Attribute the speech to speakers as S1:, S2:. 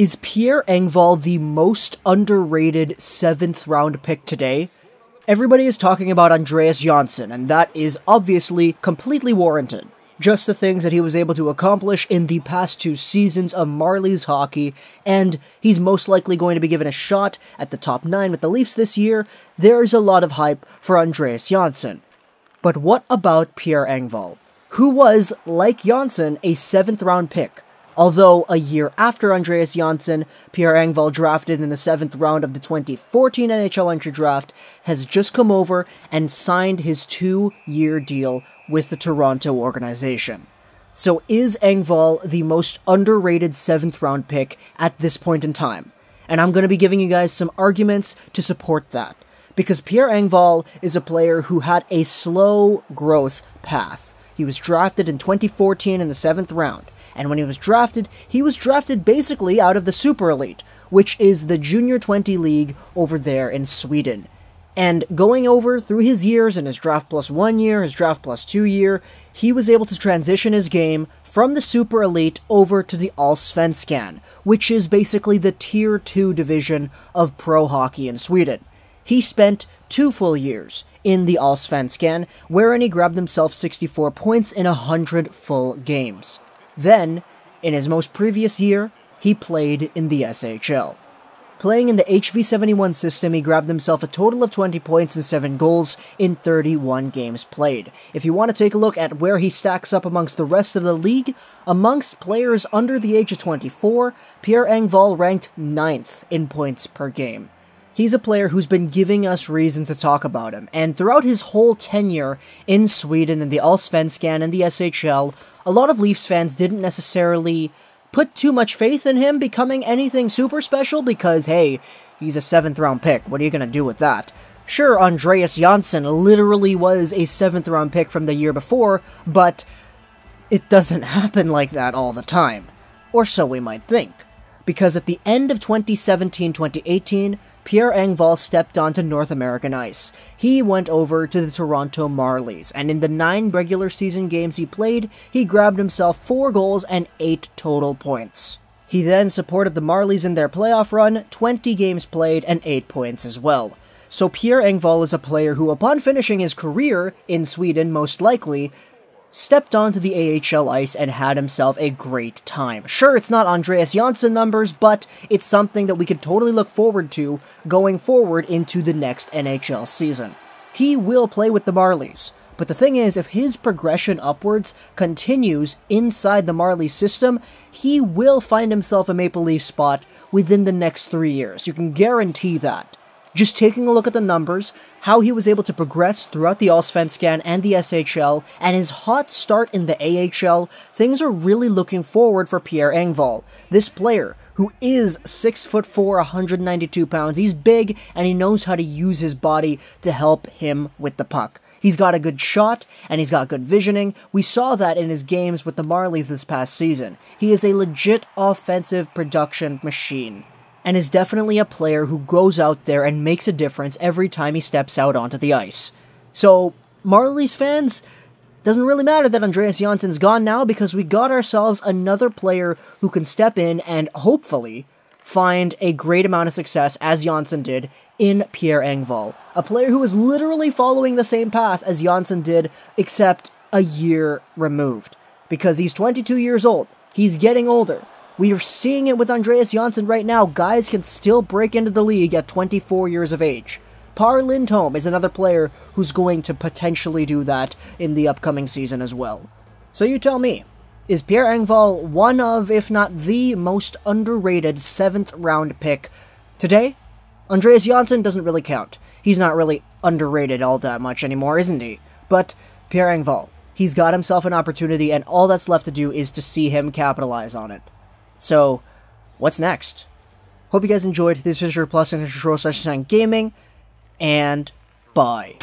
S1: Is Pierre Engvall the most underrated 7th round pick today? Everybody is talking about Andreas Johnsson, and that is obviously completely warranted. Just the things that he was able to accomplish in the past 2 seasons of Marlies hockey, and he's most likely going to be given a shot at the top 9 with the Leafs this year. There's a lot of hype for Andreas Johnsson. But what about Pierre Engvall, who was, like Johnsson, a 7th round pick? Although, a year after Andreas Johnsson, Pierre Engvall, drafted in the 7th round of the 2014 NHL Entry Draft, has just come over and signed his 2-year deal with the Toronto organization. So is Engvall the most underrated 7th round pick at this point in time? And I'm going to be giving you guys some arguments to support that. Because Pierre Engvall is a player who had a slow growth path. He was drafted in 2014 in the 7th round. And when he was drafted basically out of the Super Elite, which is the Junior 20 league over there in Sweden. And going over through his years, in his draft plus 1 year, his draft plus 2 year, he was able to transition his game from the Super Elite over to the Allsvenskan, which is basically the Tier 2 division of pro hockey in Sweden. He spent 2 full years in the Allsvenskan, wherein he grabbed himself 64 points in 100 full games. Then, in his most previous year, he played in the SHL. Playing in the HV71 system, he grabbed himself a total of 20 points and 7 goals in 31 games played. If you want to take a look at where he stacks up amongst the rest of the league, amongst players under the age of 24, Pierre Engvall ranked 9th in points per game. He's a player who's been giving us reason to talk about him, and throughout his whole tenure in Sweden, in the Allsvenskan and the SHL, a lot of Leafs fans didn't necessarily put too much faith in him becoming anything super special because, hey, he's a 7th round pick, what are you gonna do with that? Sure, Andreas Johnsson literally was a 7th round pick from the year before, but it doesn't happen like that all the time. Or so we might think. Because at the end of 2017-2018, Pierre Engvall stepped onto North American ice. He went over to the Toronto Marlies, and in the 9 regular season games he played, he grabbed himself 4 goals and 8 total points. He then supported the Marlies in their playoff run, 20 games played, and 8 points as well. So Pierre Engvall is a player who, upon finishing his career in Sweden most likely, stepped onto the AHL ice and had himself a great time. Sure, it's not Andreas Johnsson numbers, but it's something that we could totally look forward to going forward into the next NHL season. He will play with the Marlies, but the thing is, if his progression upwards continues inside the Marlies system, he will find himself a Maple Leaf spot within the next 3 years. You can guarantee that. Just taking a look at the numbers, how he was able to progress throughout the Allsvenskan and the SHL, and his hot start in the AHL, things are really looking forward for Pierre Engvall. This player, who is 6'4", 192 pounds, he's big, and he knows how to use his body to help him with the puck. He's got a good shot, and he's got good visioning. We saw that in his games with the Marlies this past season. He is a legit offensive production machine, and is definitely a player who goes out there and makes a difference every time he steps out onto the ice. So, Marlies fans, doesn't really matter that Andreas Johnsson's gone now because we got ourselves another player who can step in and hopefully find a great amount of success, as Johnsson did, in Pierre Engvall. A player who is literally following the same path as Johnsson did, except a year removed. Because he's 22 years old. He's getting older. We are seeing it with Andreas Johnsson right now. Guys can still break into the league at 24 years of age. Par Lindholm is another player who's going to potentially do that in the upcoming season as well. So you tell me, is Pierre Engvall one of, if not the most underrated 7th round pick today? Andreas Johnsson doesn't really count. He's not really underrated all that much anymore, isn't he? But Pierre Engvall, he's got himself an opportunity, and all that's left to do is to see him capitalize on it. So, what's next? Hope you guys enjoyed this Fisher Plus and Control Session Gaming, and bye.